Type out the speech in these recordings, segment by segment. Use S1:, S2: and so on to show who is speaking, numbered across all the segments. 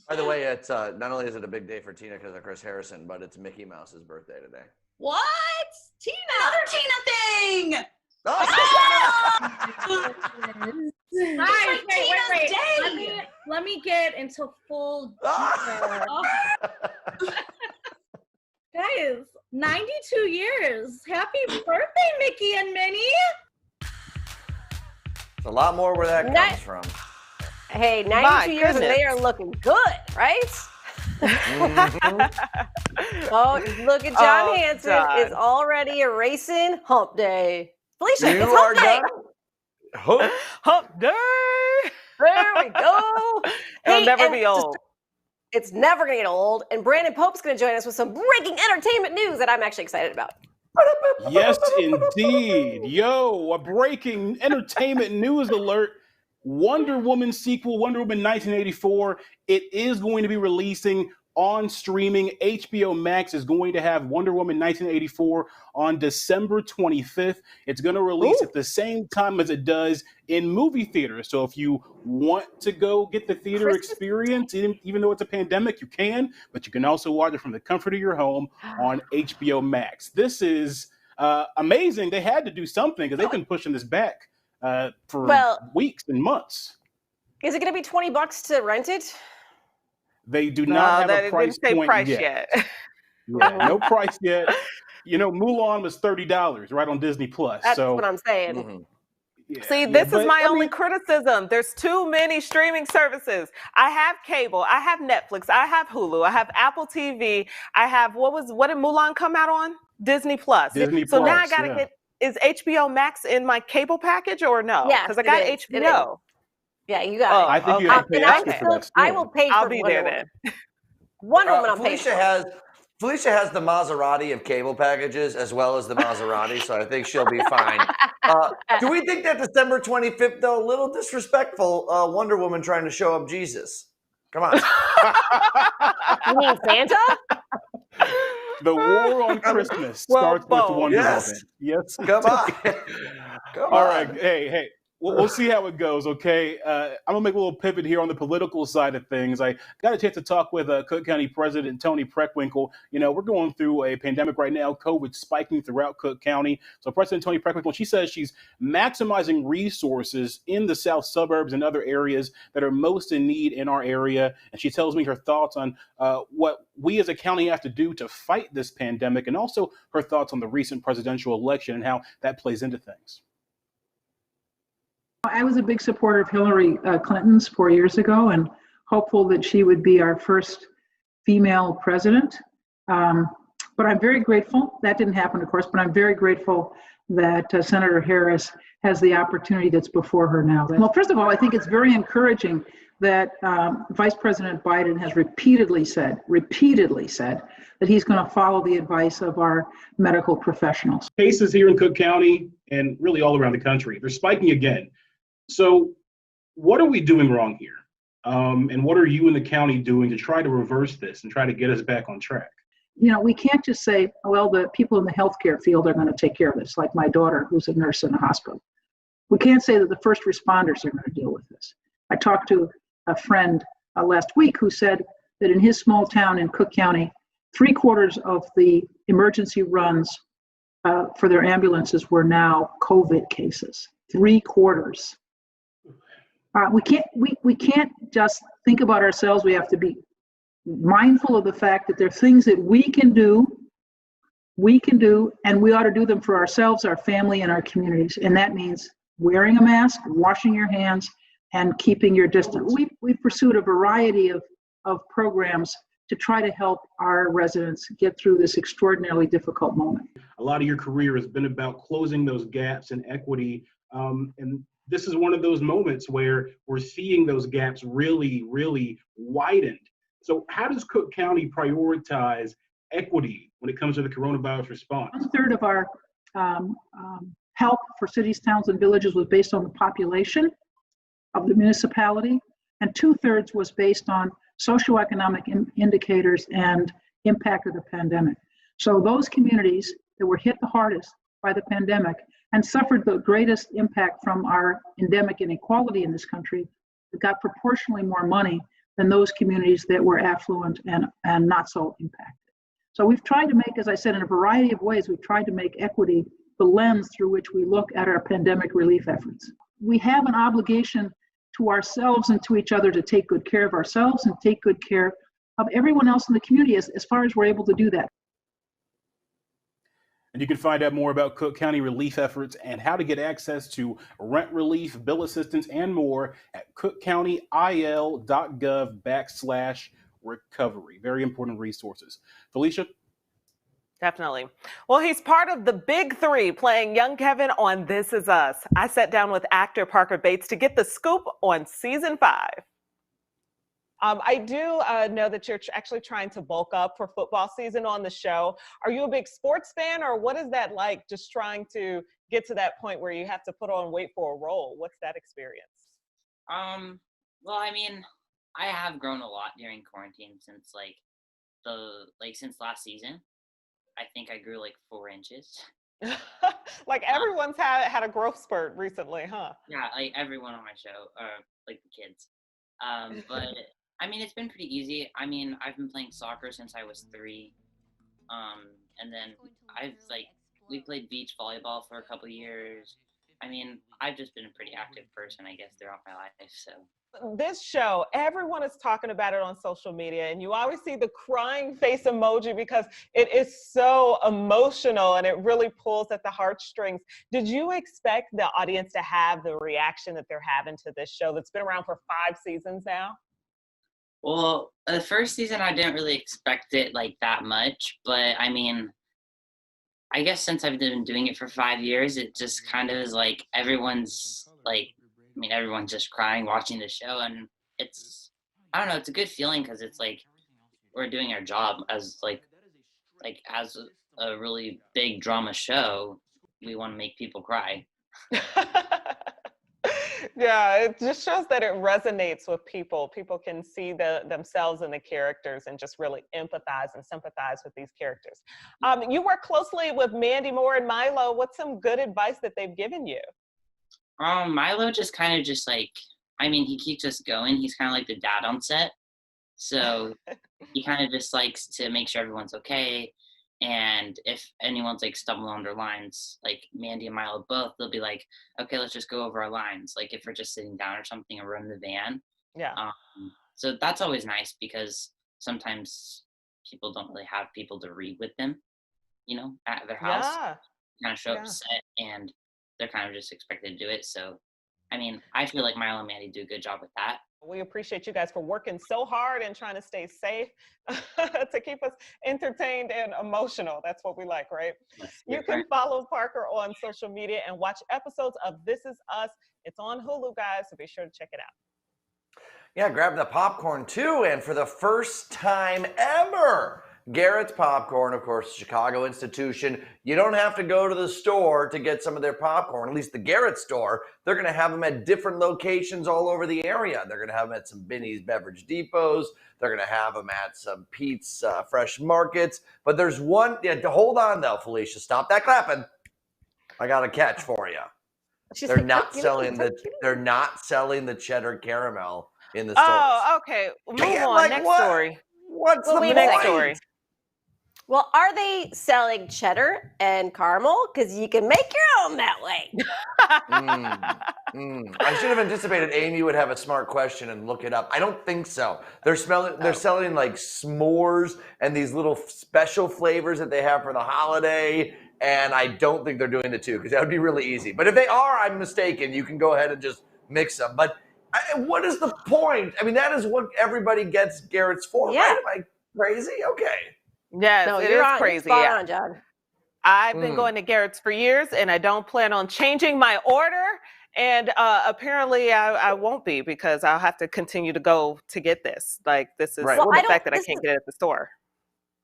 S1: By the way, it's not only is it a big day for Tina because of Chris Harrison, but it's Mickey Mouse's birthday today.
S2: What? Tina! Another Tina thing!
S1: Oh,
S3: Guys, wait.
S2: Day.
S3: Let me get into full detail. Guys, 92 years. Happy birthday, Mickey and Minnie.
S1: It's a lot more where that comes from.
S4: Hey, 92 years and they are looking good, right? Oh, look at John Hanson is already erasing Hump Day. Felicia, it's Hump Day.
S5: Hump Day.
S4: There we go.
S5: It'll never be old.
S4: It's never going to get old. And Brandon Pope's going to join us with some breaking entertainment news that I'm actually excited about.
S6: Yes, indeed. Yo, a breaking entertainment news alert. Wonder Woman sequel, Wonder Woman 1984, it is going to be releasing on streaming. HBO Max is going to have Wonder Woman 1984 on December 25th. It's going to release at the same time as it does in movie theaters. So if you want to go get the theater experience, even though it's a pandemic, you can, but you can also watch it from the comfort of your home on HBO Max. This is amazing. They had to do something because they've been pushing this back for weeks and months.
S4: Is it going to be $20 to rent it?
S6: They do not have a price point yet. Yeah, no price yet. You know, Mulan was $30 right on Disney Plus.
S4: That's what I'm saying.
S5: Yeah, See, this is my only criticism. There's too many streaming services. I have cable. I have Netflix. I have Hulu. I have Apple TV. I have what did Mulan come out on? Disney Plus. So now I gotta get. Is HBO Max in my cable package or no?
S4: Yes,
S5: because I got HBO.
S4: Yeah, you got it.
S6: I think you have to pay extra for that.
S4: I will pay for
S5: I'll be there then.
S4: Wonder Woman, I'm paying for.
S1: Felicia has the Maserati of cable packages as well as the Maserati, so I think she'll be fine. Do we think that December 25th, though, a little disrespectful, Wonder Woman trying to show up Jesus? Come on.
S4: You mean Santa?
S6: The war on Christmas starts with Wonder Woman. Yes.
S1: Come on.
S6: All right. Hey. We'll see how it goes, okay? I'm going to make a little pivot here on the political side of things. I got a chance to talk with Cook County President Toni Preckwinkle. You know, we're going through a pandemic right now, COVID spiking throughout Cook County. So President Toni Preckwinkle, she says she's maximizing resources in the south suburbs and other areas that are most in need in our area. And she tells me her thoughts on what we as a county have to do to fight this pandemic, and also her thoughts on the recent presidential election and how that plays into things.
S7: I was a big supporter of Hillary Clinton's 4 years ago and hopeful that she would be our first female president. But I'm very grateful. That didn't happen, of course, but I'm very grateful that Senator Harris has the opportunity that's before her now. Well, first of all, I think it's very encouraging that Vice President Biden has repeatedly said that he's going to follow the advice of our medical professionals.
S6: Cases here in Cook County and really all around the country, they're spiking again. So what are we doing wrong here? And what are you in the county doing to try to reverse this and try to get us back on track?
S7: You know, we can't just say, well, the people in the healthcare field are going to take care of this, like my daughter, who's a nurse in a hospital. We can't say that the first responders are going to deal with this. I talked to a friend last week who said that in his small town in Cook County, 3/4 of the emergency runs for their ambulances were now COVID cases. 3/4. We can't just think about ourselves. We have to be mindful of the fact that there are things that we can do, and we ought to do them for ourselves, our family, and our communities. And that means wearing a mask, washing your hands, and keeping your distance. We've pursued a variety of programs to try to help our residents get through this extraordinarily difficult moment.
S6: A lot of your career has been about closing those gaps in equity, and this is one of those moments where we're seeing those gaps really, really widened. So how does Cook County prioritize equity when it comes to the coronavirus response?
S7: 1/3 of our help for cities, towns, and villages was based on the population of the municipality, and 2/3 was based on socioeconomic indicators and impact of the pandemic. So those communities that were hit the hardest by the pandemic and suffered the greatest impact from our endemic inequality in this country got proportionally more money than those communities that were affluent and not so impacted. So we've tried to make, as I said, in a variety of ways, we've tried to make equity the lens through which we look at our pandemic relief efforts. We have an obligation to ourselves and to each other to take good care of ourselves and take good care of everyone else in the community as far as we're able to do that.
S6: And you can find out more about Cook County relief efforts and how to get access to rent relief, bill assistance, and more at cookcountyil.gov/recovery. Very important resources. Felicia?
S5: Definitely. Well, he's part of the big three playing young Kevin on This Is Us. I sat down with actor Parker Bates to get the scoop on season 5. I do know that you're actually trying to bulk up for football season on the show. Are you a big sports fan, or what is that like, just trying to get to that point where you have to put on weight for a role? What's that experience?
S8: Well, I mean, I have grown a lot during quarantine since since last season. I think I grew like 4 inches.
S5: Like everyone's had a growth spurt recently, huh?
S8: Yeah, like everyone on my show, like the kids. But I mean, it's been pretty easy. I mean, I've been playing soccer since I was 3. And then we played beach volleyball for a couple of years. I mean, I've just been a pretty active person, I guess, throughout my life, so.
S5: This show, everyone is talking about it on social media, and you always see the crying face emoji because it is so emotional and it really pulls at the heartstrings. Did you expect the audience to have the reaction that they're having to this show that's been around for 5 seasons now?
S8: Well, the first season, I didn't really expect it like that much, but I mean, I guess since I've been doing it for 5 years, it just kind of is like everyone's just crying watching the show, and I don't know, it's a good feeling because it's like we're doing our job as as a really big drama show. We want to make people cry.
S5: Yeah, it just shows that it resonates with people. People can see themselves in the characters and just really empathize and sympathize with these characters. You work closely with Mandy Moore and Milo. What's some good advice that they've given you?
S8: Milo just kind of he keeps us going. He's kind of like the dad on set. So he kind of just likes to make sure everyone's okay. And if anyone's like stumbling on their lines, like Mandy and Milo both, they'll be like, okay, let's just go over our lines. Like if we're just sitting down or something or we're in the van.
S5: Yeah.
S8: So that's always nice because sometimes people don't really have people to read with them, at their house.
S5: Yeah.
S8: Kind of show up to set and they're kind of just expected to do it. So, I mean, I feel like Milo and Mandy do a good job with that.
S5: We appreciate you guys for working so hard and trying to stay safe to keep us entertained and emotional. That's what we like, right?
S8: Yes,
S5: you can follow Parker on social media and watch episodes of This Is Us. It's on Hulu, guys, so be sure to check it out.
S1: Yeah, grab the popcorn too. And for the first time ever, Garrett's Popcorn, of course, Chicago institution. You don't have to go to the store to get some of their popcorn, at least the Garrett store. They're going to have them at different locations all over the area. They're going to have them at some Binny's Beverage Depots. They're going to have them at some Pete's Fresh Markets. But there's one, hold on though, Felicia, stop that clapping. I got a catch for you. They're not selling the cheddar caramel in the stores.
S5: Oh, okay. Move on. Next story.
S1: What's the
S5: next story?
S4: Well, are they selling cheddar and caramel? Because you can make your own that way.
S1: I should have anticipated Amy would have a smart question and look it up. I don't think so. They're selling like s'mores and these little special flavors that they have for the holiday. And I don't think they're doing the two because that would be really easy. But if they are, I'm mistaken. You can go ahead and just mix them. But what is the point? I mean, that is what everybody gets Garrett's for, right? Am I crazy? Okay.
S5: Yes,
S4: no,
S5: it is crazy.
S4: Spot on, John.
S5: I've been going to Garrett's for years, and I don't plan on changing my order. And apparently, I won't be because I'll have to continue to go to get this. Like, this is the fact that I can't get it at the store.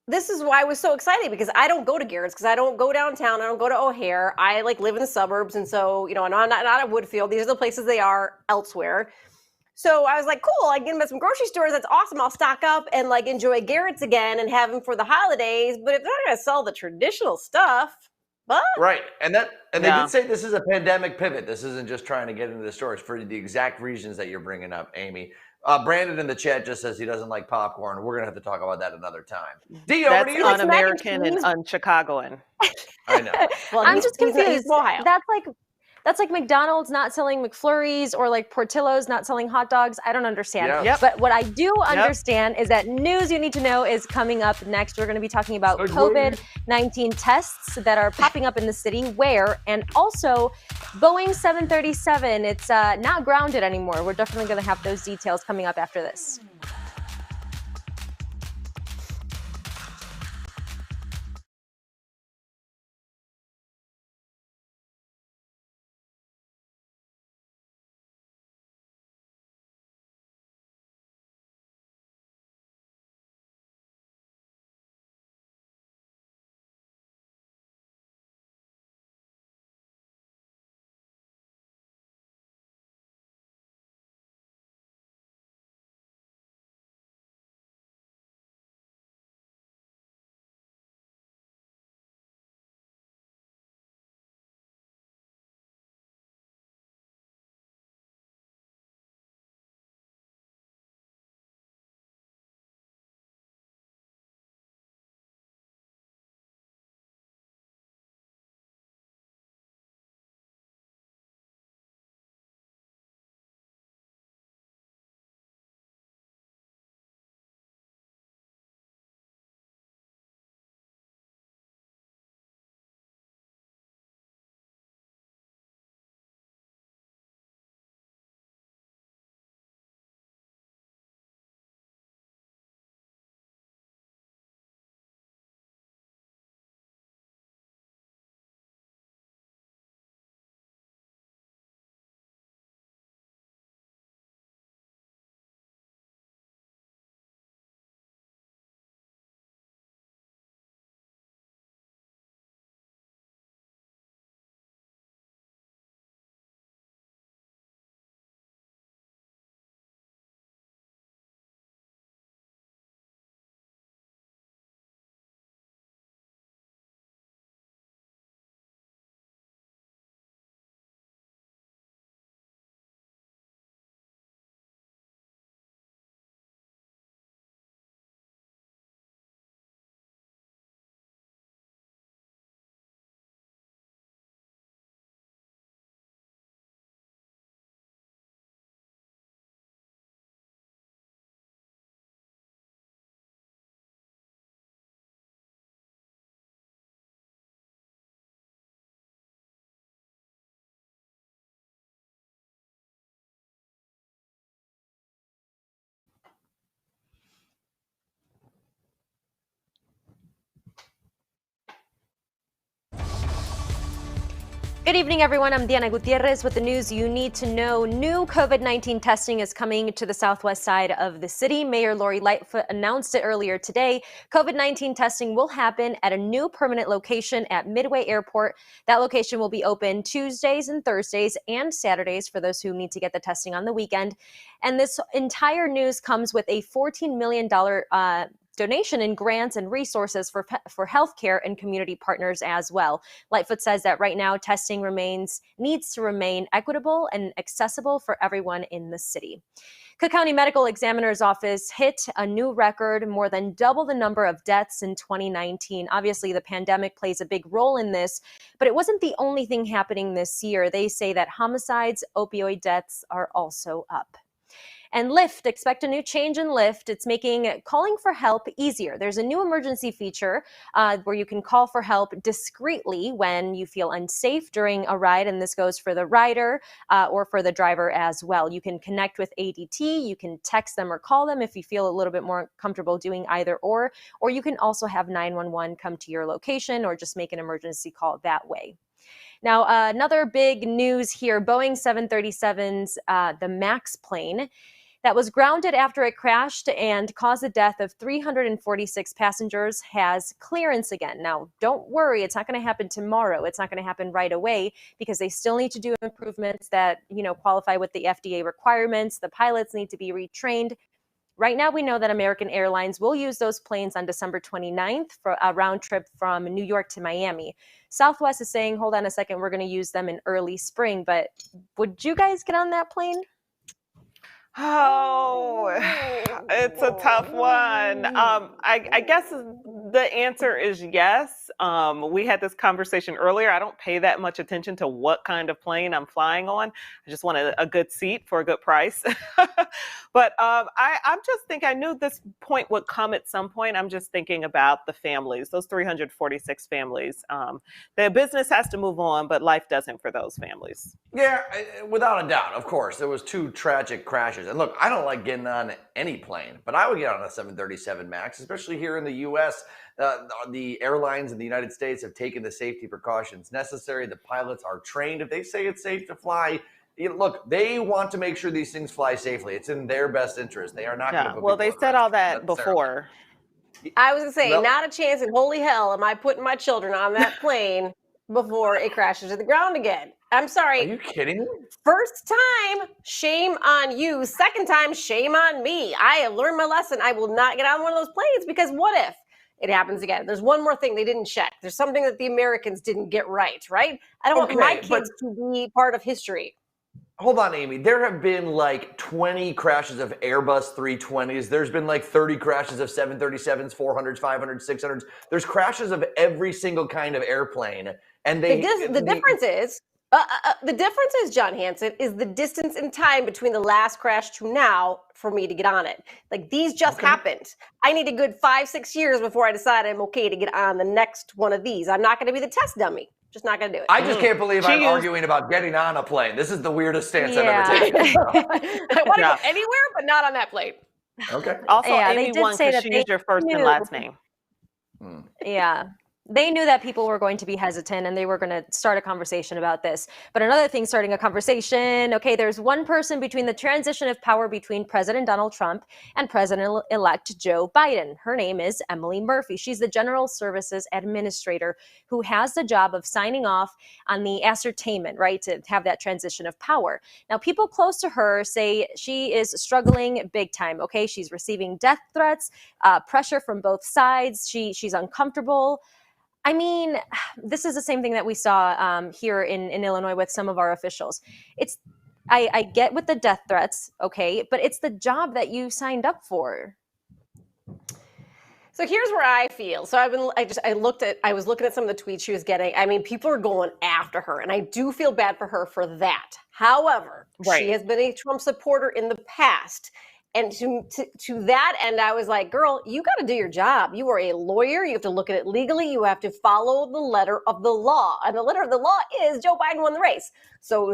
S4: This is why I was so excited because I don't go to Garrett's because I don't go downtown. I don't go to O'Hare. I live in the suburbs. And so, and I'm not at Woodfield. These are the places they are elsewhere. So I was like, cool, I can get them at some grocery stores. That's awesome. I'll stock up and enjoy Garrett's again and have them for the holidays. But if they're not going to sell the traditional stuff, but
S1: right. And they did say this is a pandemic pivot. This isn't just trying to get into the stores for the exact reasons that you're bringing up, Amy. Brandon in the chat just says he doesn't like popcorn. We're going to have to talk about that another time. D, over
S5: That's
S1: to you.
S5: un-American and un-Chicagoan.
S1: I know.
S4: Well,
S9: I'm just
S4: he's
S9: confused.
S4: from Ohio.
S9: That's like McDonald's not selling McFlurries or like Portillo's not selling hot dogs. I don't understand.
S1: Yep.
S9: But what I do understand is that news you need to know is coming up next. We're going to be talking about COVID-19 tests that are popping up in the city, where, and also Boeing 737. It's not grounded anymore. We're definitely going to have those details coming up after this. Good evening, everyone. I'm Diana Gutierrez with the news you need to know. New COVID-19 testing is coming to the southwest side of the city. Mayor Lori Lightfoot announced it earlier today. COVID-19 testing will happen at a new permanent location at Midway Airport. That location will be open Tuesdays and Thursdays and Saturdays for those who need to get the testing on the weekend. And this entire news comes with a $14 million donation in grants and resources for healthcare and community partners as well. Lightfoot says that right now testing needs to remain equitable and accessible for everyone in the city. Cook County Medical Examiner's Office hit a new record, more than double the number of deaths in 2019. Obviously, the pandemic plays a big role in this, but it wasn't the only thing happening this year. They say that homicides, opioid deaths are also up. And Lyft, expect a new change in Lyft. It's making calling for help easier. There's a new emergency feature where you can call for help discreetly when you feel unsafe during a ride, and this goes for the rider or for the driver as well. You can connect with ADT, you can text them or call them if you feel a little bit more comfortable doing either or you can also have 911 come to your location or just make an emergency call that way. Now, another big news here, Boeing 737's the MAX plane that was grounded after it crashed and caused the death of 346 passengers has clearance again. Now, don't worry, it's not going to happen tomorrow. It's not going to happen right away because they still need to do improvements that, qualify with the FDA requirements. The pilots need to be retrained. Right now, we know that American Airlines will use those planes on December 29th for a round trip from New York to Miami. Southwest is saying, hold on a second, we're going to use them in early spring. But would you guys get on that plane?
S5: Oh, it's a tough one. I guess the answer is yes. We had this conversation earlier. I don't pay that much attention to what kind of plane I'm flying on. I just want a good seat for a good price. But I'm just thinking, I knew this point would come at some point. I'm just thinking about the families, those 346 families. The business has to move on, but life doesn't for those families.
S1: Yeah, without a doubt. Of course, there was 2 tragic crashes. And look, I don't like getting on any plane, but I would get on a 737 MAX, especially here in the U.S. The airlines in the United States have taken the safety precautions necessary. The pilots are trained. If they say it's safe to fly, look, they want to make sure these things fly safely. It's in their best interest. They are not going to put
S5: well, they
S1: people at
S5: said
S1: risk
S5: all that before.
S4: I was going to say,
S1: Well-
S4: not a chance in holy hell am I putting my children on that plane before it crashes to the ground again. I'm sorry.
S1: Are you kidding me?
S4: First time, shame on you. Second time, shame on me. I have learned my lesson. I will not get on one of those planes because what if it happens again? There's one more thing they didn't check. There's something that the Americans didn't get right? I don't want my kids to be part of history.
S1: Hold on, Amy. There have been like 20 crashes of Airbus 320s. There's been like 30 crashes of 737s, 400s, 500s, 600s. There's crashes of every single kind of airplane. And the difference is, John Hanson, is the distance in time between the last crash to now for me to get on it. Like these just happened. I need a good 5-6 years before I decide I'm okay to get on the next one of these. I'm not going to be the test dummy. Just not going to do it. I just can't believe I'm arguing about getting on a plane. This is the weirdest stance I've ever taken.
S4: I want to go anywhere, but not on that plane.
S1: Okay.
S5: Also,
S9: they
S5: Amy
S9: did
S5: won
S9: say
S5: because
S9: that
S5: she
S9: they
S5: used your first and
S9: knew.
S5: last name.
S9: Yeah. They knew that people were going to be hesitant and they were going to start a conversation about this. But another thing starting a conversation, okay, there's one person between the transition of power between President Donald Trump and President-elect Joe Biden. Her name is Emily Murphy. She's the General Services Administrator who has the job of signing off on the ascertainment, to have that transition of power. Now, people close to her say she is struggling big time, okay? She's receiving death threats, pressure from both sides. She's uncomfortable. I mean, this is the same thing that we saw here in Illinois with some of our officials. I get with the death threats, okay, but it's the job that you signed up for.
S4: So here's where I feel. So I was looking at some of the tweets she was getting. I mean, people are going after her, and I do feel bad for her for that. However, she has been a Trump supporter in the past. And to that end, I was like, girl, you got to do your job. You are a lawyer. You have to look at it legally. You have to follow the letter of the law. And the letter of the law is Joe Biden won the race. So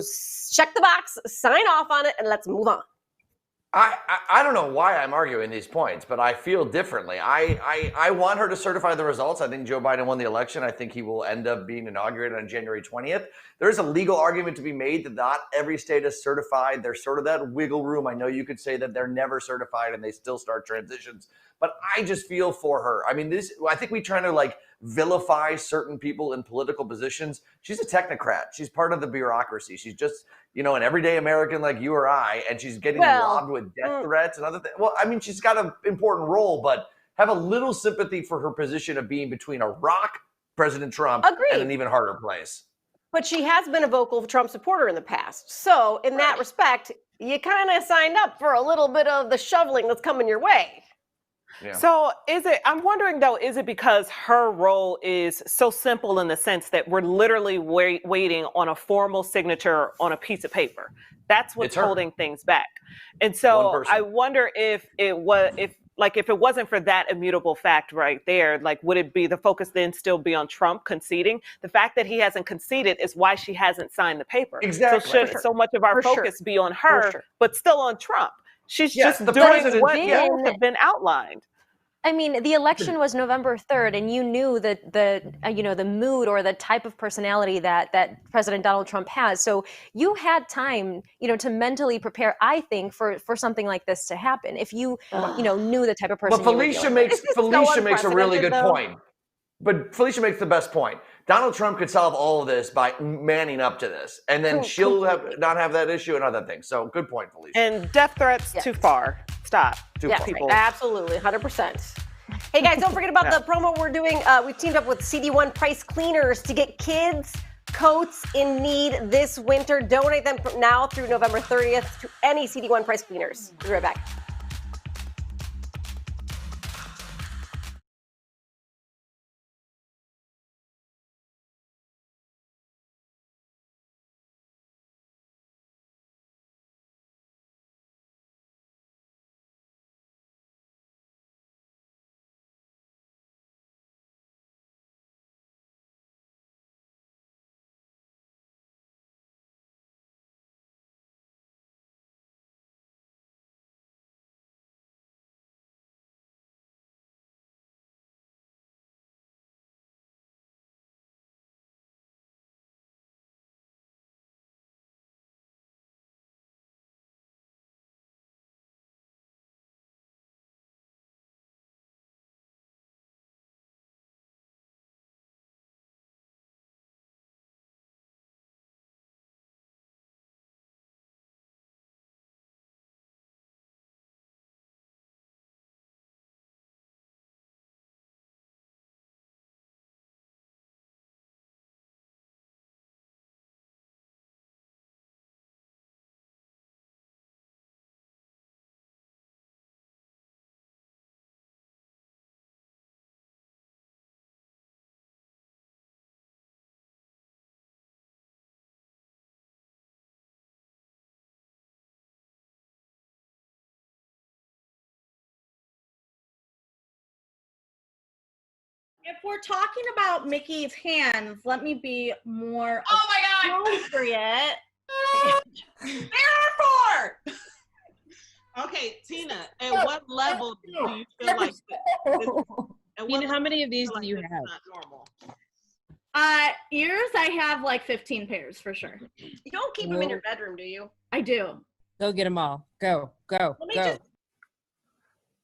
S4: check the box, sign off on it, and let's move on.
S1: I don't know why I'm arguing these points, but I feel differently. I want her to certify the results. I think Joe Biden won the election. I think he will end up being inaugurated on January 20th. There's a legal argument to be made that not every state is certified. There's sort of that wiggle room. I know you could say that they're never certified and they still start transitions, but I just feel for her. I mean, I think we trying to vilify certain people in political positions. She's a technocrat. She's part of the bureaucracy. She's just, an everyday American like you or I, and she's getting robbed with death threats and other things. Well, I mean, she's got an important role, but have a little sympathy for her position of being between a rock, President Trump, and an even harder place.
S4: But she has been a vocal Trump supporter in the past. So in that respect, you kind of signed up for a little bit of the shoveling that's coming your way.
S1: Yeah.
S5: So I'm wondering though, is it because her role is so simple in the sense that we're literally waiting on a formal signature on a piece of paper? That's what's holding things back. And so I wonder if it wasn't for that immutable fact right there, would it be the focus then still be on Trump conceding? The fact that he hasn't conceded is why she hasn't signed the paper.
S1: Exactly.
S5: So should so much of our focus be on her, but still on Trump? She's just doing what have been outlined.
S9: I mean, the election was November 3rd, and you knew that the mood or the type of personality that President Donald Trump has. So you had time, to mentally prepare, I think, for something like this to happen. If you, knew the type of person.
S1: But Felicia makes a really good point. But Felicia makes the best point. Donald Trump could solve all of this by manning up to this, and then she'll not have that issue and other things. So good point, Felicia.
S5: And death threats too far. Stop.
S4: People. Absolutely, 100%. Hey guys, don't forget about the promo we're doing. We've teamed up with CD1 Price Cleaners to get kids coats in need this winter. Donate them from now through November 30th to any CD1 price cleaners. We'll be right back.
S3: If we're talking about Mickey's hands, let me be more
S2: Oh my God.
S3: appropriate.
S2: There are 4.
S5: Okay, Tina, at what level do you feel like
S10: Tina, how many of these do you have?
S5: Not normal?
S3: Ears, I have like 15 pairs for sure.
S4: You don't keep them in your bedroom, do you?
S3: I do.
S10: Go get them all. Go.
S3: Let me
S10: Go.
S3: just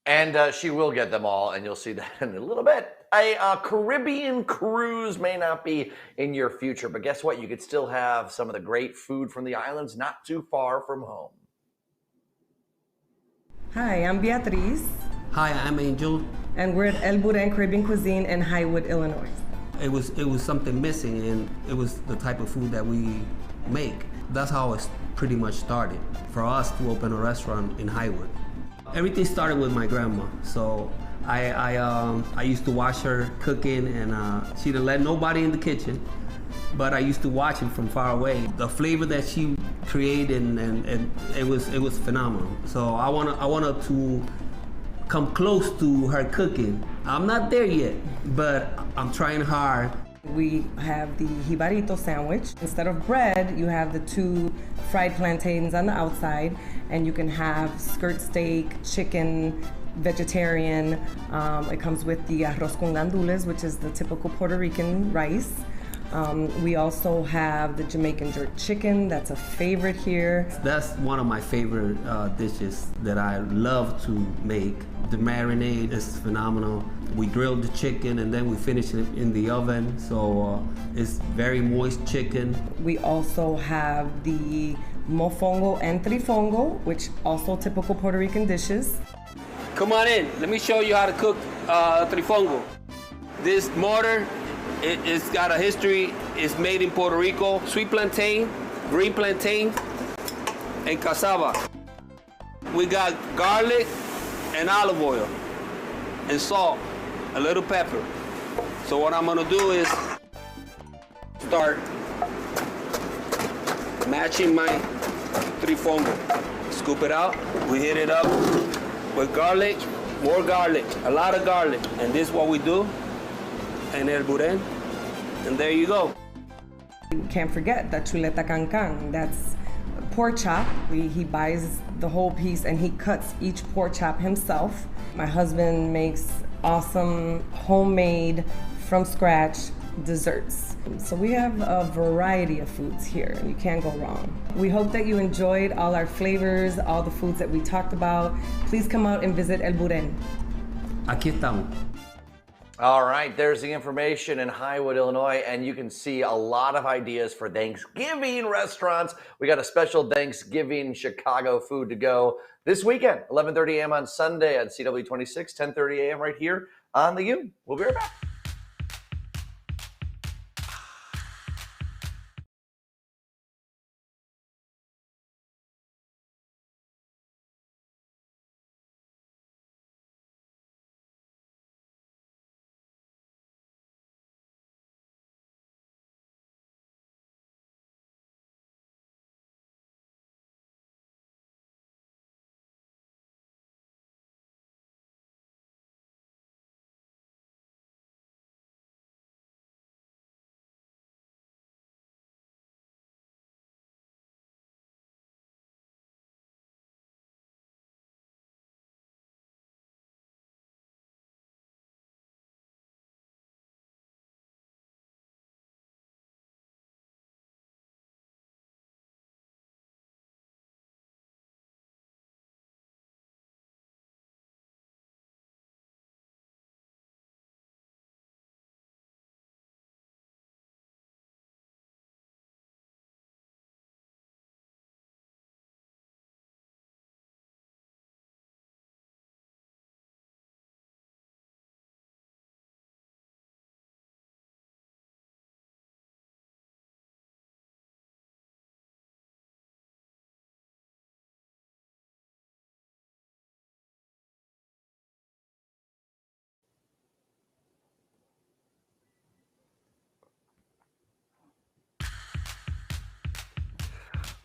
S1: And she will get them all, and you'll see that in a little bit. A Caribbean cruise may not be in your future, but guess what? You could still have some of the great food from the islands not too far from home.
S11: Hi, I'm Beatriz,
S12: Hi, I'm Angel.
S11: and we're at El Boudin Caribbean Cuisine in Highwood, Illinois.
S12: It was something missing, and it was the type of food that we make. That's how it pretty much started for us to open a restaurant in Highwood. Everything started with my grandma. So I used to watch her cooking, and she didn't let nobody in the kitchen, but I used to watch it from far away. The flavor that she created, and it was phenomenal. So I wanted to come close to her cooking. I'm not there yet, but I'm trying hard.
S11: We have the jibarito sandwich. Instead of bread, you have the 2 fried plantains on the outside, and you can have skirt steak, chicken, vegetarian. It comes with the arroz con gandules, which is the typical Puerto Rican rice. We also have the Jamaican jerk chicken. That's a favorite here.
S12: That's one of my favorite dishes that I love to make. The marinade is phenomenal. We grilled the chicken and then we finish it in the oven, so it's very moist chicken.
S11: We also have the mofongo and trifongo, which also typical Puerto Rican dishes.
S12: Come on in, let me show you how to cook trifongo. This mortar, it's got a history. It's made in Puerto Rico. Sweet plantain, green plantain, and cassava. We got garlic and olive oil and salt, a little pepper. So what I'm gonna do is start matching my trifongo. Scoop it out, we hit it up with garlic, more garlic, a lot of garlic. And this is what we do in El Boudin, and there you go.
S11: You can't forget the chuleta cancan. That's pork chop. He buys the whole piece and he cuts each pork chop himself. My husband makes awesome homemade, from scratch desserts. So we have a variety of foods here and you can't go wrong. We hope that you enjoyed all our flavors, all the foods that we talked about. Please come out and visit El Boudin.
S12: Aquí estamos.
S1: All right, there's the information in Highwood, Illinois, and you can see a lot of ideas for Thanksgiving restaurants. We got a special Thanksgiving Chicago food to go this weekend, 11:30 a.m. on Sunday on CW26, 10:30 a.m. right here on the U. We'll be right back.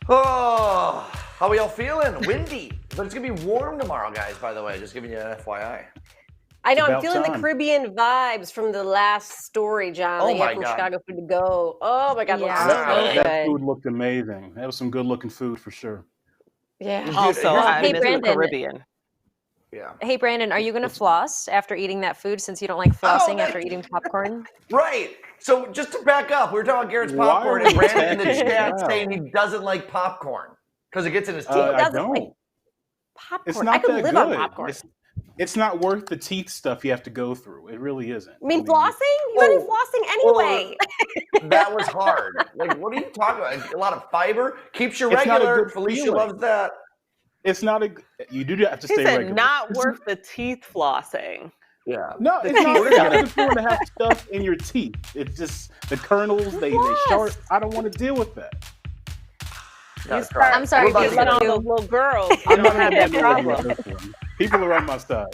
S1: Oh, how we all feeling? Windy, but it's gonna be warm tomorrow, guys. By the way, just giving you an FYI.
S4: I know,
S6: It's
S4: I'm
S6: about
S4: feeling the
S6: time.
S4: Caribbean vibes from the last story, John.
S1: Oh
S4: that you
S1: my
S4: had from
S1: God.
S4: Chicago Food to Go. Oh my God,
S9: Yeah.
S4: looks so
S1: That
S6: That
S4: good.
S6: food looked amazing. That was some good looking food for sure.
S4: Yeah.
S1: Dude,
S5: Also,
S1: here's the
S5: I
S1: thing.
S5: miss the
S9: Brandon.
S5: Caribbean.
S1: Yeah.
S9: Hey, Brandon, are you going to floss after eating that food since you don't like flossing after eating popcorn?
S1: Right. So just to back up, we were talking about Garrett's
S6: Why
S1: popcorn,
S6: are
S1: and
S6: we
S1: Brandon in the
S6: attacking
S1: chat
S6: Val?
S1: saying he doesn't like popcorn because it gets in his teeth.
S6: I
S4: doesn't
S6: don't.
S4: like popcorn.
S6: It's
S4: I
S6: not
S4: could
S6: that
S4: live
S6: good.
S4: on popcorn.
S6: It's not worth the teeth stuff you have to go through. It really isn't.
S4: I mean, flossing? You gotta do flossing anyway.
S1: That was hard. Like, what are you talking about? A lot of fiber keeps you
S6: It's not a
S1: regular.
S6: good
S1: Felicia
S6: feeling.
S1: loves that.
S6: It's not a. You do have to
S5: He
S6: stay
S5: said
S6: regular.
S5: not worth the teeth flossing.
S1: Yeah.
S6: No, it's not. It's not a good feeling to have stuff in your teeth. It's just the kernels. They sharp. I don't want to deal with that.
S9: I'm sorry,
S5: You're
S9: Pete,
S5: on
S9: let
S5: those
S9: you.
S5: little girls. You
S6: I'm
S5: don't
S6: not
S5: have
S6: gonna
S5: that
S6: deal with
S5: problem.
S6: this one. People are on my side.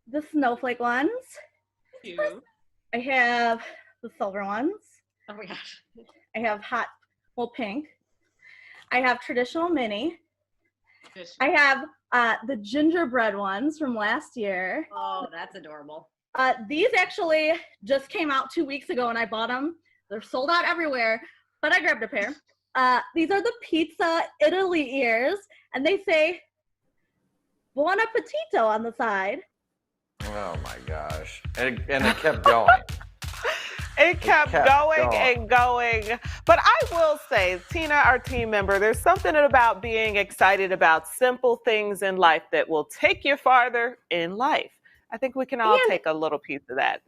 S3: The snowflake ones. I have the silver ones.
S2: Oh my gosh.
S3: I have hot, well, pink. I have traditional mini. I have the gingerbread ones from last year.
S2: Oh, that's adorable.
S3: These actually just came out 2 weeks ago and I bought them. They're sold out everywhere, but I grabbed a pair. These are the pizza Italy ears, and they say Buon appetito on the side.
S1: Oh my gosh. And it kept going.
S5: It kept going and going. But I will say, Tina, our team member, there's something about being excited about simple things in life that will take you farther in life. I think we can all take a little piece of that.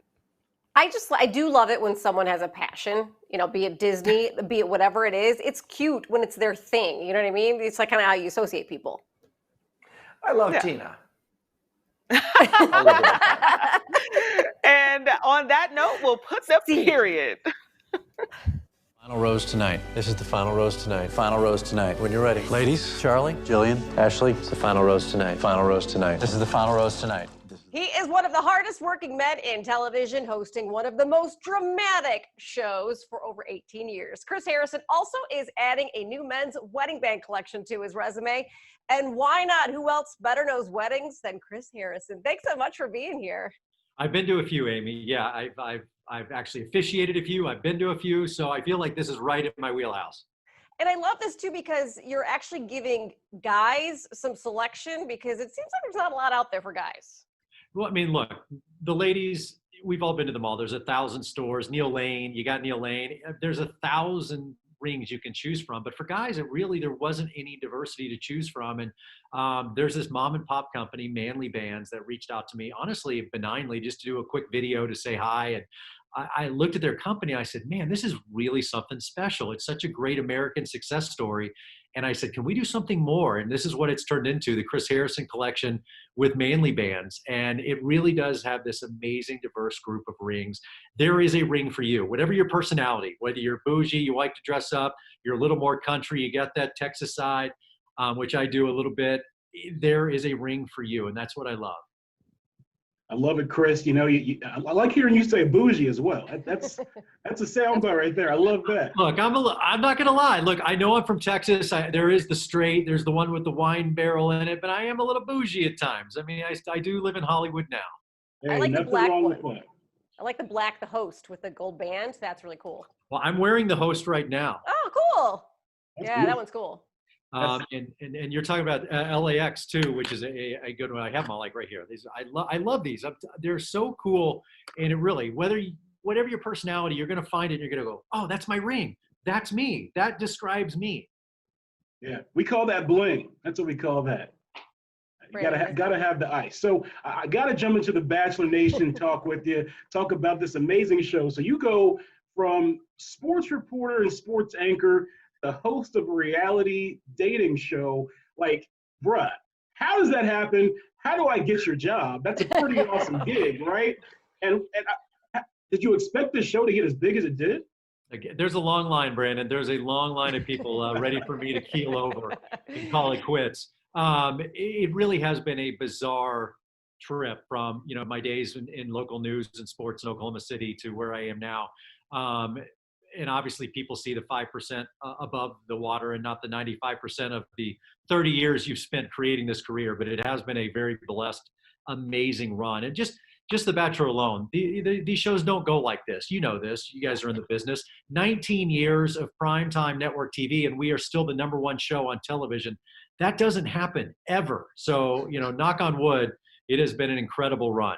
S4: I do love it when someone has a passion, you know, be it Disney, be it whatever it is. It's cute when it's their thing. You know what I mean? It's like kind of how you associate people.
S1: I love Tina.
S5: And on that note, we'll put the period.
S13: Final rose tonight. This is the final rose tonight. Final rose tonight. When you're ready. Ladies, Charlie, Jillian, Ashley, it's the final rose tonight. Final rose tonight. This is the final rose tonight.
S4: He is one of the hardest working men in television, hosting one of the most dramatic shows for over 18 years. Chris Harrison also is adding a new men's wedding band collection to his resume. And why not? Who else better knows weddings than Chris Harrison? Thanks so much for being here.
S14: I've been to a few, Amy. Yeah, I've actually officiated a few. I've been to a few, so I feel like this is right in my wheelhouse.
S4: And I love this too because you're actually giving guys some selection, because it seems like there's not a lot out there for guys.
S14: Well, I mean, look, the ladies, we've all been to the mall. There's 1,000 stores. Neil Lane, you got Neil Lane. There's 1,000 rings you can choose from. But for guys, there wasn't any diversity to choose from. And there's this mom and pop company, Manly Bands, that reached out to me, honestly, benignly, just to do a quick video to say hi. And I looked at their company. I said, man, this is really something special. It's such a great American success story. And I said, can we do something more? And this is what it's turned into, the Chris Harrison collection with Manly Bands. And it really does have this amazing, diverse group of rings. There is a ring for you, whatever your personality, whether you're bougie, you like to dress up, you're a little more country, you got that Texas side, which I do a little bit. There is a ring for you. And that's what I love.
S6: I love it, Chris. You know, I like hearing you say bougie as well. That's a soundbite right there. I love that.
S14: Look, I'm not going to lie. Look, I know I'm from Texas. There is the straight. There's the one with the wine barrel in it. But I am a little bougie at times. I mean, I do live in Hollywood now.
S6: Hey,
S4: I like the black one.
S6: I
S4: like the black, the host with the gold band. That's really cool.
S14: Well, I'm wearing the host right now.
S4: Oh, cool.
S6: That's
S4: yeah,
S6: beautiful.
S4: that one's cool.
S14: And you're talking about LAX too, which is a good one. I have them all like right here. I love these. They're so cool. And it really, whatever your personality, you're going to find it. And you're going to go, oh, that's my ring. That's me. That describes me.
S6: Yeah, we call that bling. That's what we call that. You gotta have the ice. So I gotta jump into the Bachelor Nation talk with you. Talk about this amazing show. So you go from sports reporter and sports anchor, the host of a reality dating show. Like, bruh, how does that happen? How do I get your job? That's a pretty awesome gig, right? And did you expect this show to get as big as it did?
S14: Again, there's a long line, Brandon. There's a long line of people ready for me to keel over and call it quits. It really has been a bizarre trip from, my days in local news and sports in Oklahoma City to where I am now. And obviously people see the 5% above the water and not the 95% of the 30 years you've spent creating this career. But it has been a very blessed, amazing run. And just The Bachelor alone, these shows don't go like this. You know this. You guys are in the business. 19 years of primetime network TV, and we are still the #1 show on television. That doesn't happen ever. So, knock on wood, it has been an incredible run.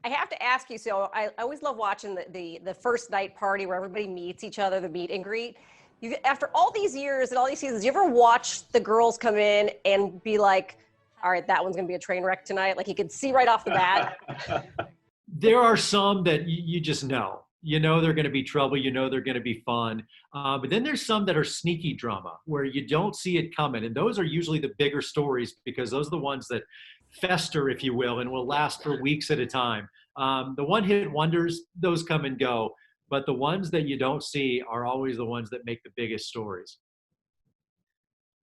S4: I have to ask you, so I always love watching the first night party where everybody meets each other, the meet and greet. After all these years and all these seasons, you ever watch the girls come in and be like, all right, that one's going to be a train wreck tonight? Like you could see right off the bat.
S14: There are some that you just know. They're going to be trouble. They're going to be fun. But then there's some that are sneaky drama where you don't see it coming. And those are usually the bigger stories because those are the ones that fester, if you will, and will last for weeks at a time. The one-hit wonders, those come and go. But the ones that you don't see are always the ones that make the biggest stories.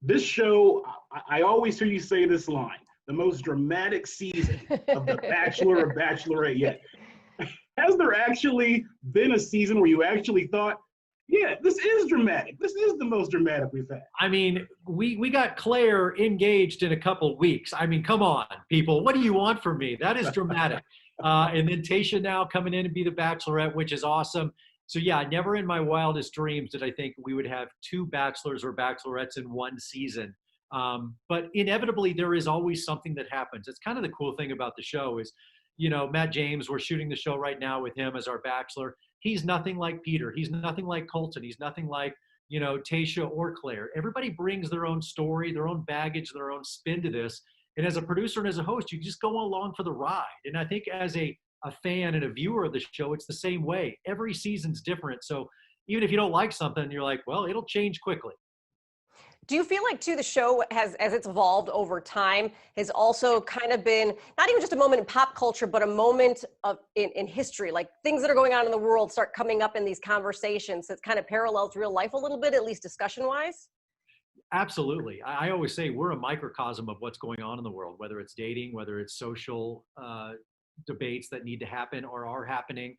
S6: This show, I always hear you say this line, the most dramatic season of The Bachelor or Bachelorette yet. Has there actually been a season where you actually thought, yeah, this is dramatic. This is the most dramatic we've had?
S14: I mean, we got Claire engaged in a couple weeks. I mean, come on, people. What do you want from me? That is dramatic. And then Tayshia now coming in to be the Bachelorette, which is awesome. So yeah, never in my wildest dreams did I think we would have 2 Bachelors or Bachelorettes in one season. But inevitably, there is always something that happens. It's kind of the cool thing about the show is, Matt James, we're shooting the show right now with him as our Bachelor. He's nothing like Peter. He's nothing like Colton. He's nothing like, Tayshia or Claire. Everybody brings their own story, their own baggage, their own spin to this. And as a producer and as a host, you just go along for the ride. And I think as a fan and a viewer of the show, it's the same way. Every season's different. So even if you don't like something, you're like, well, it'll change quickly.
S4: Do you feel like, too, the show, as it's evolved over time, has also kind of been not even just a moment in pop culture, but a moment in history? Like things that are going on in the world start coming up in these conversations that kind of parallels real life a little bit, at least discussion-wise?
S14: Absolutely. I always say we're a microcosm of what's going on in the world, whether it's dating, whether it's social debates that need to happen or are happening.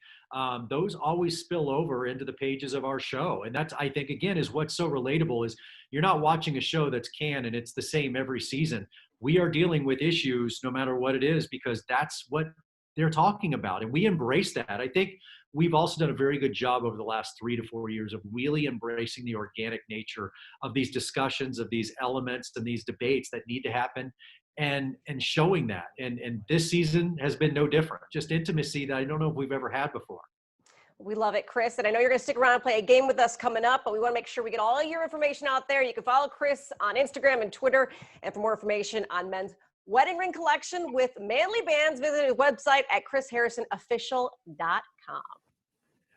S14: Those always spill over into the pages of our show. And that's, I think, again, is what's so relatable is you're not watching a show that's canned and it's the same every season. We are dealing with issues no matter what it is, because that's what they're talking about. And we embrace that. I think we've also done a very good job over the last 3 to 4 years of really embracing the organic nature of these discussions, of these elements and these debates that need to happen, and showing that. And this season has been no different. Just intimacy that I don't know if we've ever had before.
S4: We love it, Chris. And I know you're going to stick around and play a game with us coming up, but we want to make sure we get all your information out there. You can follow Chris on Instagram and Twitter. And for more information on men's wedding ring collection with manly bands, visit his website at chrisharrisonofficial.com.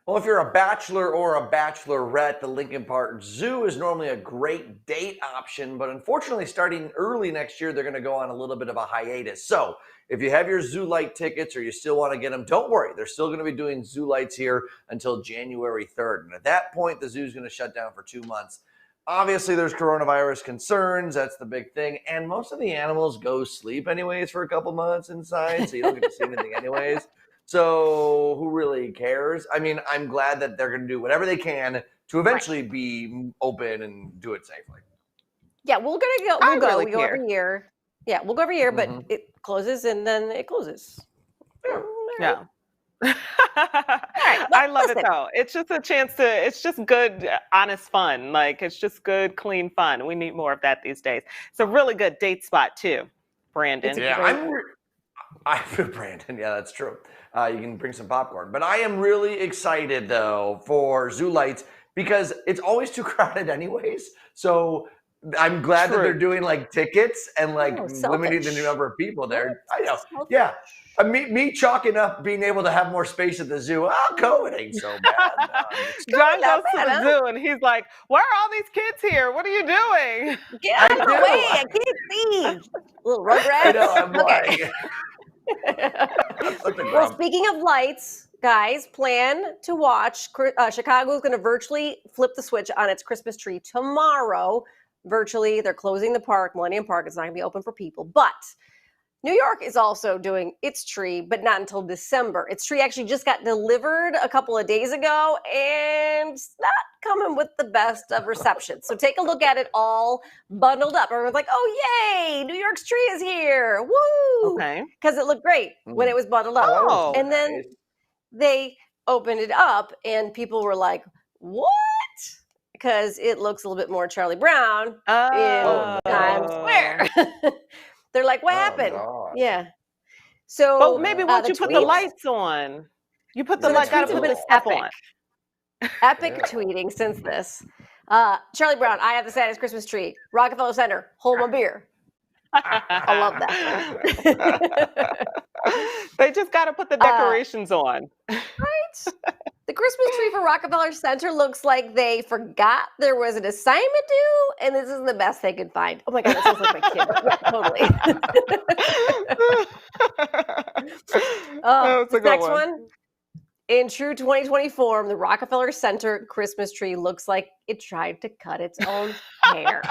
S1: Well, if you're a bachelor or a bachelorette, the Lincoln Park Zoo is normally a great date option, but unfortunately, starting early next year, they're going to go on a little bit of a hiatus. So if you have your Zoo Light tickets or you still want to get them, don't worry. They're still going to be doing Zoo Lights here until January 3rd. And at that point, the zoo is going to shut down for 2 months. Obviously, there's coronavirus concerns. That's the big thing. And most of the animals go sleep anyways for a couple months inside, so you don't get to see anything anyways. So who really cares? I mean, I'm glad that they're going to do whatever they can to eventually be open and do it safely.
S4: Yeah, we'll go every year. Yeah, we'll go every year, but it closes and then it closes.
S5: Yeah.
S4: Right,
S5: I love it though. It's just a chance to, it's just good, honest fun. Like, it's just good, clean fun. We need more of that these days. It's a really good date spot too, Brandon.
S1: Brandon, yeah, that's true. You can bring some popcorn. But I am really excited, though, for Zoo Lights because it's always too crowded anyways. So I'm glad that they're doing, like, tickets and, like, limiting the number of people there. I know. Yeah. Me chalking up being able to have more space at the zoo. I'll go. It ain't so bad.
S5: John goes to the zoo and he's like, why are all these kids here? What are you doing?
S4: Get out of the way. I can't see. Little rugrats.
S1: I know. I'm
S4: okay. Well, speaking of lights, guys, plan to watch. Chicago is going to virtually flip the switch on its Christmas tree tomorrow. Virtually, they're closing the park, Millennium Park. It's not going to be open for people. But New York is also doing its tree, but not until December. Its tree actually just got delivered a couple of days ago, and it's not coming with the best of reception. So take a look at it all bundled up. Everyone's like, oh, yay, New York's tree is here. Woo! Okay. Because it looked great when it was bundled up.
S5: Oh,
S4: and then they opened it up, and people were like, what? Because it looks a little bit more Charlie Brown in Times Square. They're like, what happened?
S1: God.
S4: Yeah. So
S5: but maybe once you put the lights on, you put the lights, gotta put the stuff on.
S4: Epic tweeting since this. Charlie Brown, I have the saddest Christmas tree. Rockefeller Center, hold my beer. I love that.
S5: They just got to put the decorations on.
S4: Right? The Christmas tree for Rockefeller Center looks like they forgot there was an assignment due, and this is the best they could find. Oh my God, that sounds like my kid. Yeah, totally. Next one. In true 2020 form, the Rockefeller Center Christmas tree looks like it tried to cut its own hair.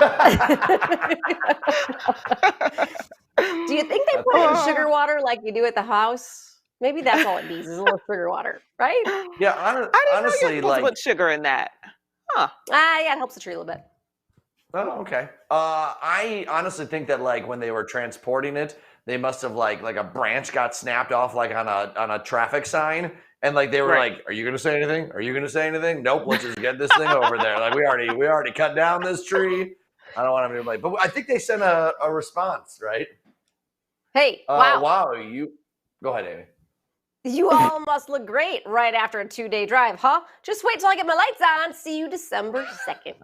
S4: Do you think they put it in sugar water like you do at the house? Maybe that's all it needs is a little sugar water, right?
S1: Yeah,
S5: I didn't
S1: honestly,
S5: know you're supposed to put sugar in that. Huh.
S4: Yeah, it helps the tree a little bit.
S1: Oh, okay. I honestly think that like when they were transporting it, they must have like a branch got snapped off like on a traffic sign, and like they were like, "Are you gonna say anything? Are you gonna say anything? Nope. Let's just get this thing over there. Like we already cut down this tree. I don't want anybody." But I think they sent a response, right?
S4: Hey, wow!
S1: Wow, you go ahead, Amy.
S4: You all must look great right after a 2-day drive, huh? Just wait till I get my lights on. See you December 2nd.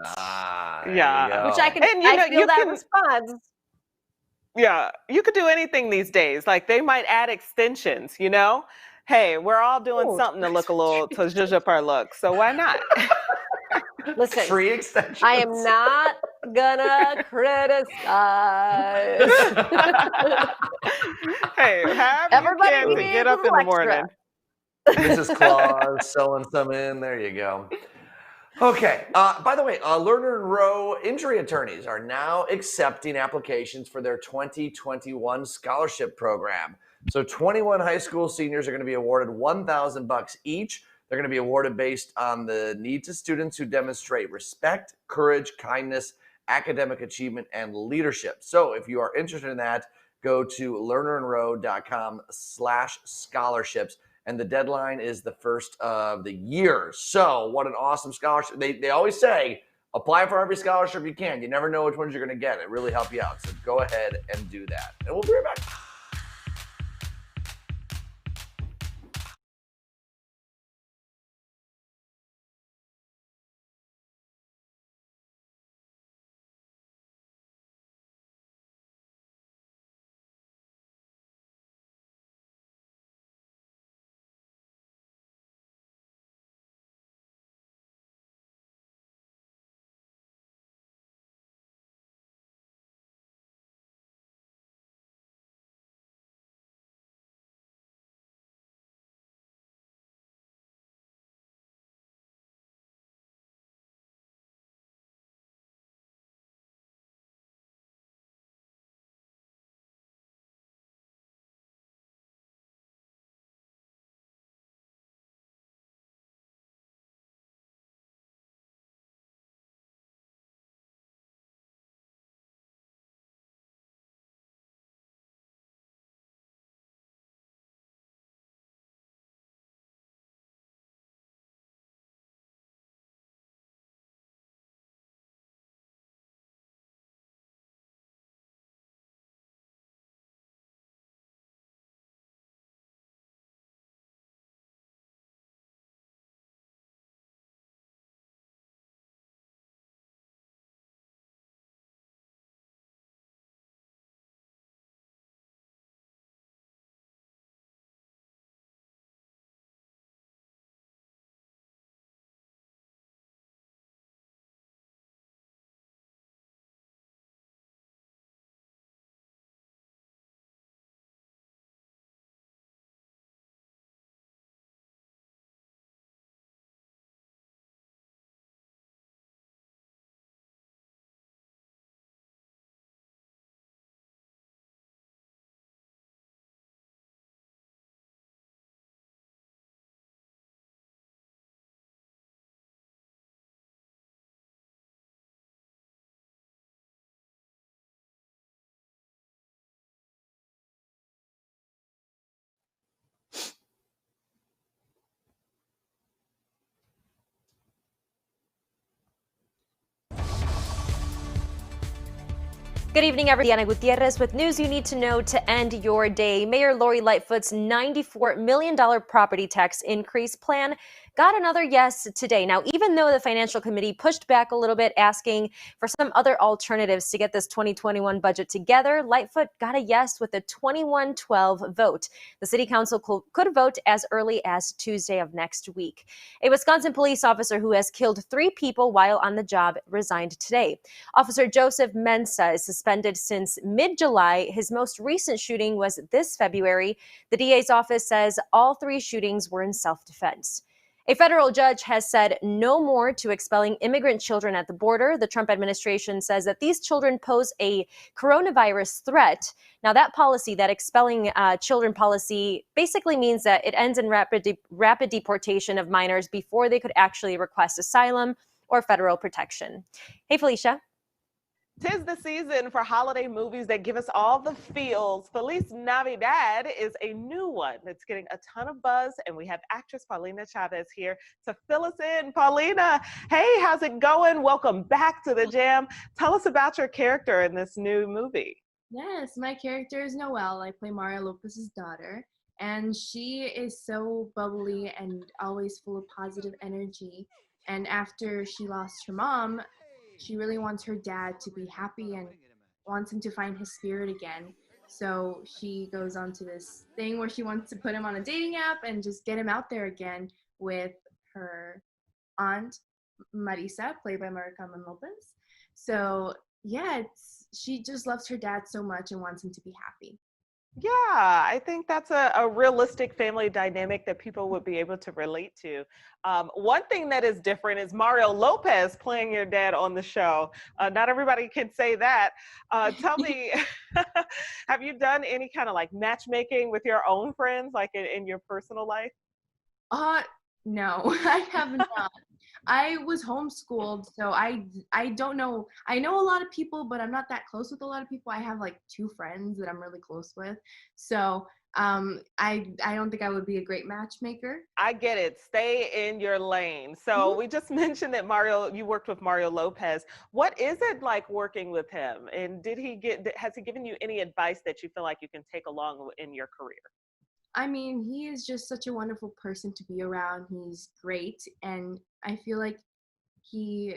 S5: Yeah.
S4: Which I can, and I feel that response.
S5: Yeah, you could do anything these days. Like they might add extensions, you know? Hey, we're all doing something to look a little, to zhuzh up our look. So why not?
S4: Listen,
S1: tree extensions.
S4: I am not gonna criticize.
S5: Hey, have
S4: everybody
S5: you can get up in the morning.
S1: Mrs. Claus selling some in. There you go. Okay. By the way, Lerner and Rowe injury attorneys are now accepting applications for their 2021 scholarship program. So 21 high school seniors are going to be awarded $1,000 each. They're going to be awarded based on the needs of students who demonstrate respect, courage, kindness, academic achievement, and leadership. So if you are interested in that, go to lernerandrowe.com/scholarships. And the deadline is the first of the year. So what an awesome scholarship. They always say, apply for every scholarship you can. You never know which ones you're going to get. It really help you out. So go ahead and do that. And we'll be right back.
S9: Good evening, everyone. Paulina Gutierrez with news you need to know to end your day. Mayor Lori Lightfoot's $94 million property tax increase plan got another yes today. Now, even though the Financial Committee pushed back a little bit, asking for some other alternatives to get this 2021 budget together, Lightfoot got a yes with a 21-12 vote. The City Council could vote as early as Tuesday of next week. A Wisconsin police officer who has killed 3 people while on the job resigned today. Officer Joseph Mensa is suspended since mid-July. His most recent shooting was this February. The DA's office says all 3 shootings were in self-defense. A federal judge has said no more to expelling immigrant children at the border. The Trump administration says that these children pose a coronavirus threat. Now, that policy, that expelling children policy, basically means that it ends in rapid deportation of minors before they could actually request asylum or federal protection. Hey, Felicia.
S5: 'Tis the season for holiday movies that give us all the feels. Feliz NaviDAD is a new one that's getting a ton of buzz, and we have actress Paulina Chavez here to fill us in. Paulina, hey, how's it going? Welcome back to the Jam. Tell us about your character in this new movie.
S15: Yes, my character is Noelle. I play Mario Lopez's daughter, and she is so bubbly and always full of positive energy. And after she lost her mom, she really wants her dad to be happy and wants him to find his spirit again. So she goes on to this thing where she wants to put him on a dating app and just get him out there again with her aunt, Marisa, played by Maricarmen Lopez. So yeah, she just loves her dad so much and wants him to be happy.
S5: Yeah, I think that's a realistic family dynamic that people would be able to relate to. One thing that is different is Mario Lopez playing your dad on the show. Not everybody can say that. Tell me, have you done any kind of like matchmaking with your own friends, like in your personal life?
S15: No, I have not. I was homeschooled, so I don't know. I know a lot of people, but I'm not that close with a lot of people. I have like 2 friends that I'm really close with. So, I don't think I would be a great matchmaker.
S5: I get it. Stay in your lane. So we just mentioned that you worked with Mario Lopez. What is it like working with him? And has he given you any advice that you feel like you can take along in your career?
S15: I mean, he is just such a wonderful person to be around. He's great, and I feel like he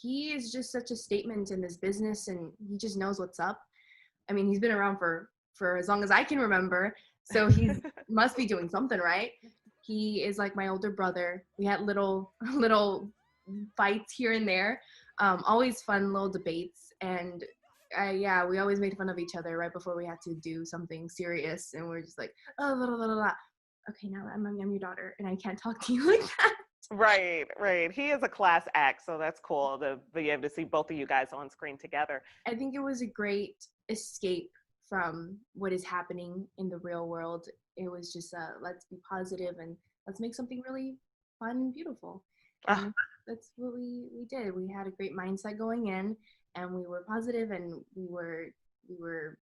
S15: is just such a statement in this business, and he just knows what's up. I mean, he's been around for as long as I can remember, so he must be doing something right. He is like my older brother. We had little fights here and there, always fun little debates, and yeah, we always made fun of each other right before we had to do something serious, and we're just like, oh, blah, blah, blah, blah. Okay, now I'm your daughter, and I can't talk to you like that.
S5: Right. He is a class act, so that's cool to be able to see both of you guys on screen together.
S15: I think it was a great escape from what is happening in the real world. It was just let's be positive and let's make something really fun and beautiful. And that's what we did. We had a great mindset going in, and we were positive, and we were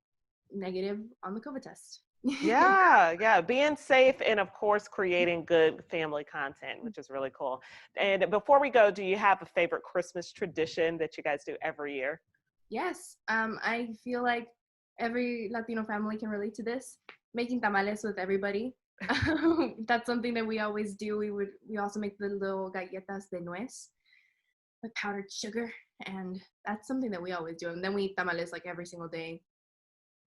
S15: negative on the COVID test.
S5: Yeah, being safe and of course creating good family content, which is really cool. And before we go, do you have a favorite Christmas tradition that you guys do every year?
S15: Yes, I feel like every Latino family can relate to this. Making tamales with everybody. That's something that we always do. We also make the little galletas de nuez with powdered sugar, and that's something that we always do. And then we eat tamales like every single day.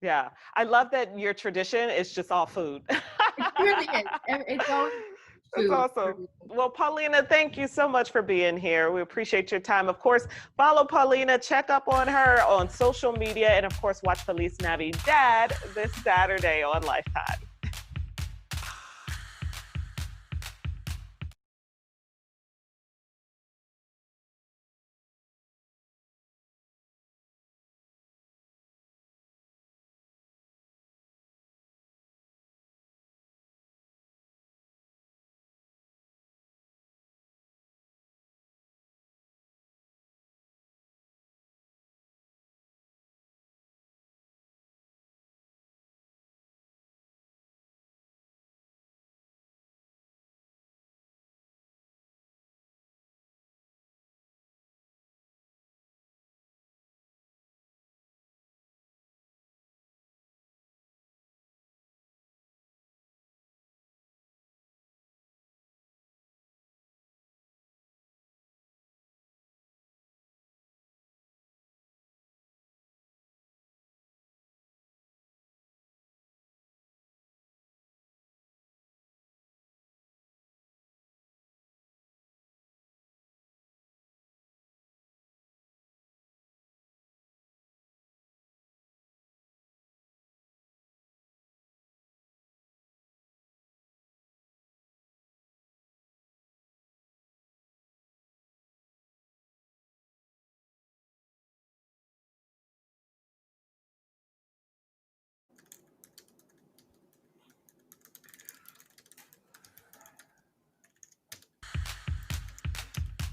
S5: Yeah, I love that your tradition is just all food.
S15: It really is. It's always food.
S5: That's awesome. Well, Paulina, thank you so much for being here. We appreciate your time. Of course, follow Paulina, check up on her on social media, and of course, watch Feliz NaviDAD this Saturday on Lifetime.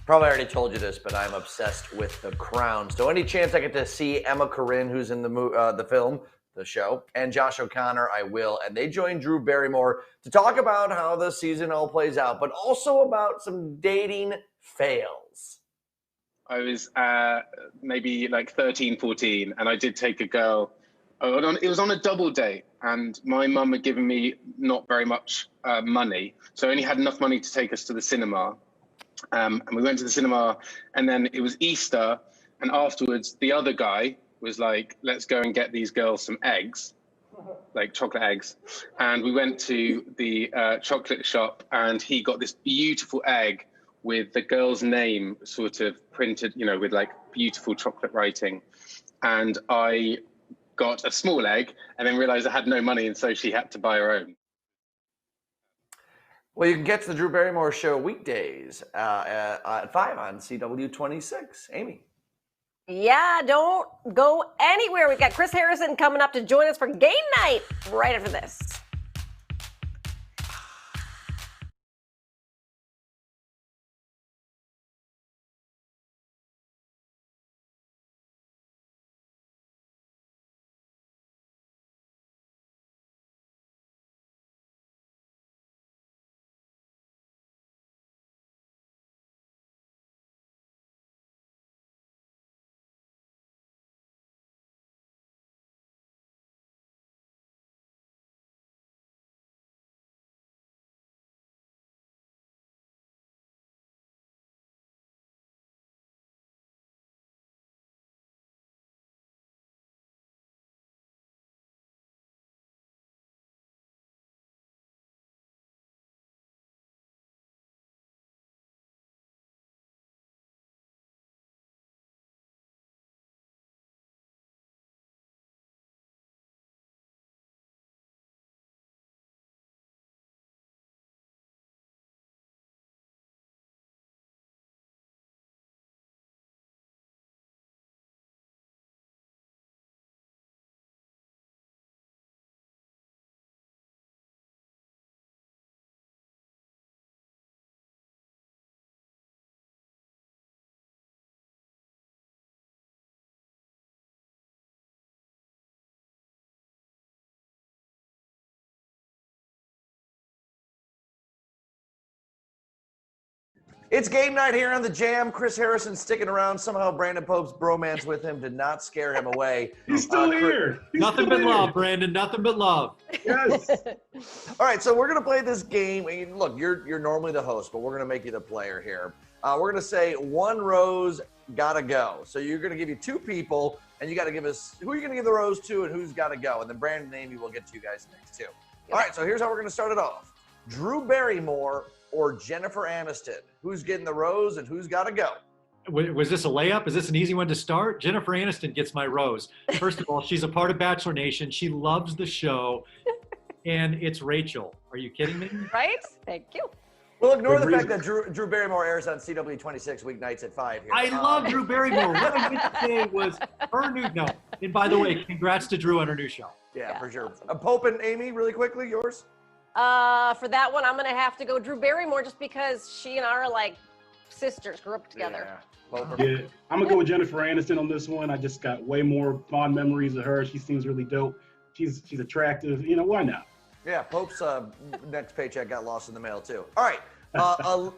S1: Probably already told you this, but I'm obsessed with The Crown. So any chance I get to see Emma Corrin, who's in the film, the show, and Josh O'Connor, I will. And they joined Drew Barrymore to talk about how the season all plays out, but also about some dating fails.
S16: I was maybe like 13, 14, and I did take a girl. It was on a double date, and my mum had given me not very much money, so I only had enough money to take us to the cinema. And we went to the cinema, and then it was Easter, and afterwards the other guy was like, let's go and get these girls some eggs, like chocolate eggs. And we went to the chocolate shop, and he got this beautiful egg with the girl's name sort of printed, with like beautiful chocolate writing. And I got a small egg and then realized I had no money, and so she had to buy her own.
S1: Well, you can catch the Drew Barrymore Show weekdays at 5 on CW26. Amy.
S4: Yeah, don't go anywhere. We've got Chris Harrison coming up to join us for game night right after this.
S1: It's game night here on the Jam. Chris Harrison sticking around. Somehow Brandon Pope's bromance with him did not scare him away.
S6: He's still here.
S14: Nothing but love, Brandon. Nothing but love.
S6: Yes.
S1: All right, so we're gonna play this game. And look, you're normally the host, but we're gonna make you the player here. We're gonna say one rose gotta go. So you're gonna give you two people, and you gotta give us who you're gonna give the rose to and who's gotta go. And then Brandon and Amy will get to you guys next too. All right, so here's how we're gonna start it off. Drew Barrymore or Jennifer Aniston? Who's getting the rose and who's got to go?
S14: Was this a layup? Is this an easy one to start? Jennifer Aniston gets my rose. First of all, she's a part of Bachelor Nation. She loves the show, and it's Rachel. Are you kidding me?
S4: Right? Thank you.
S1: Well, ignore the fact that Drew Barrymore airs on CW26 weeknights at 5 here.
S14: I love Drew Barrymore. What I meant to say was her new no. And by the way, congrats to Drew on her new show.
S1: Yeah, for sure. Pope and Amy, really quickly, yours?
S4: For that one, I'm going to have to go Drew Barrymore just because she and I are like sisters, grew up together.
S6: Yeah, I'm going to go with Jennifer Aniston on this one. I just got way more fond memories of her. She seems really dope. She's attractive. You know, why not?
S1: Yeah, Pope's next paycheck got lost in the mail, too. All right,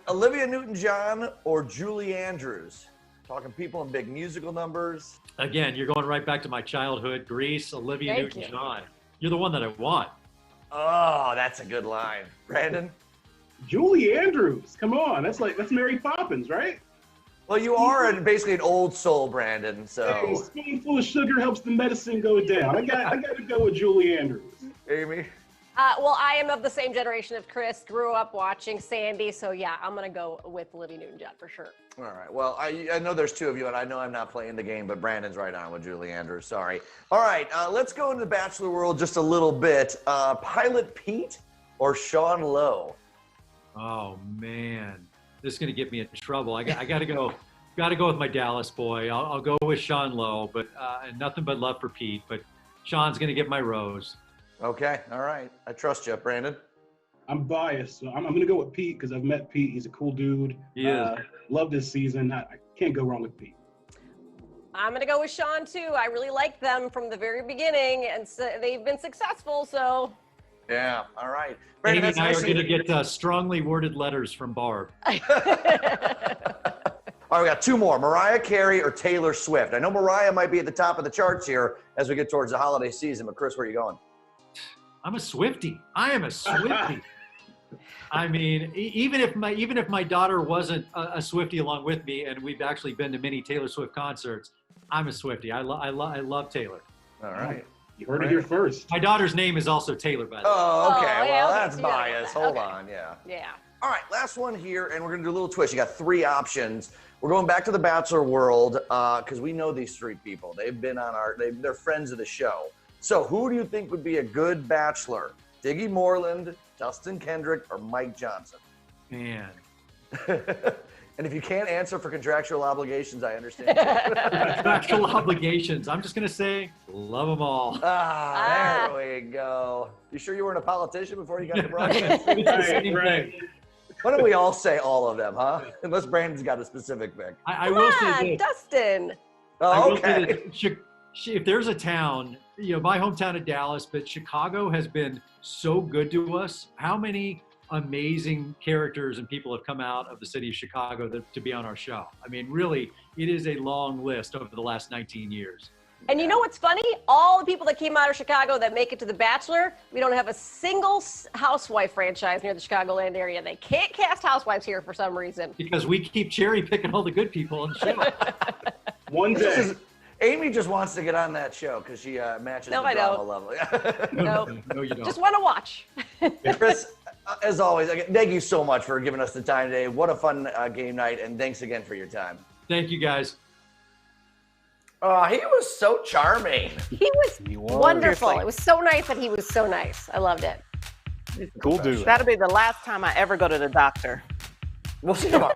S1: Olivia Newton-John or Julie Andrews? Talking people in big musical numbers.
S14: Again, you're going right back to my childhood. Grease, Olivia Newton-John. You're the one that I want.
S1: Oh, that's a good line. Brandon?
S6: Julie Andrews. Come on. That's Mary Poppins, right?
S1: Well, you are basically an old soul, Brandon. So
S6: hey, a spoonful of sugar helps the medicine go down. I got to go with Julie Andrews.
S1: Amy?
S4: Well, I am of the same generation of Chris. Grew up watching Sandy, so yeah, I'm gonna go with Olivia Newton-John for sure.
S1: All right. Well, I know there's two of you, and I know I'm not playing the game, but Brandon's right on with Julie Andrews. Sorry. All right. Let's go into the Bachelor world just a little bit. Pilot Pete or Sean Lowe?
S14: Oh man, this is gonna get me in trouble. I gotta go. Got to go with my Dallas boy. I'll go with Sean Lowe, but and nothing but love for Pete. But Sean's gonna get my rose.
S1: Okay, all right. I trust you, Brandon.
S6: I'm biased, so I'm going to go with Pete because I've met Pete. He's a cool dude.
S14: He is.
S6: Love this season. I can't go wrong with Pete.
S4: I'm going to go with Sean, too. I really like them from the very beginning, and so they've been successful, so.
S1: Yeah, all right.
S14: Brandon, Amy and I are going to get strongly worded letters from Barb.
S1: All right, we got two more. Mariah Carey or Taylor Swift? I know Mariah might be at the top of the charts here as we get towards the holiday season, but Chris, where are you going?
S14: I'm a Swiftie. I am a Swiftie. I mean, even if my daughter wasn't a Swiftie along with me, and we've actually been to many Taylor Swift concerts, I'm a Swiftie. I love Taylor.
S1: All right.
S6: You heard it here first.
S14: My daughter's name is also Taylor, by the way.
S1: Oh, okay.
S4: Oh, yeah,
S1: well,
S4: okay,
S1: that's
S4: so you gotta
S1: biased.
S4: go
S1: Hold
S4: with that.
S1: on. Yeah.
S4: Yeah.
S1: All right, last one here, and we're going to do a little twist. You got three options. We're going back to the Bachelor world because we know these three people. They've been on they're friends of the show. So who do you think would be a good Bachelor? Diggy Moreland, Dustin Kendrick, or Mike Johnson?
S14: Man.
S1: And if you can't answer for contractual obligations, I understand.
S14: Contractual obligations. I'm just going to say, love them all.
S1: There we go. You sure you weren't a politician before you got to broadcasting?
S14: Right.
S1: Why don't we all say all of them, huh? Unless Brandon's got a specific pick.
S14: I will say this.
S4: Dustin.
S1: Oh, okay.
S14: If there's a town, my hometown of Dallas, but Chicago has been so good to us. How many amazing characters and people have come out of the city of Chicago to be on our show? I mean, really, it is a long list over the last 19 years.
S4: And you know what's funny? All the people that came out of Chicago that make it to The Bachelor, we don't have a single housewife franchise near the Chicagoland area. They can't cast housewives here for some reason.
S14: Because we keep cherry picking all the good people on the show.
S6: One day.
S1: Amy just wants to get on that show because she matches the drama level.
S4: No,
S14: you don't.
S4: Just want to watch.
S1: Chris, as always, thank you so much for giving us the time today. What a fun game night, and thanks again for your time.
S14: Thank you, guys.
S1: Oh, he was so charming.
S4: He was wonderful. It was so nice that he was so nice. I loved it.
S6: Cool dude.
S5: That'll be the last time I ever go to the doctor.
S1: We'll see tomorrow.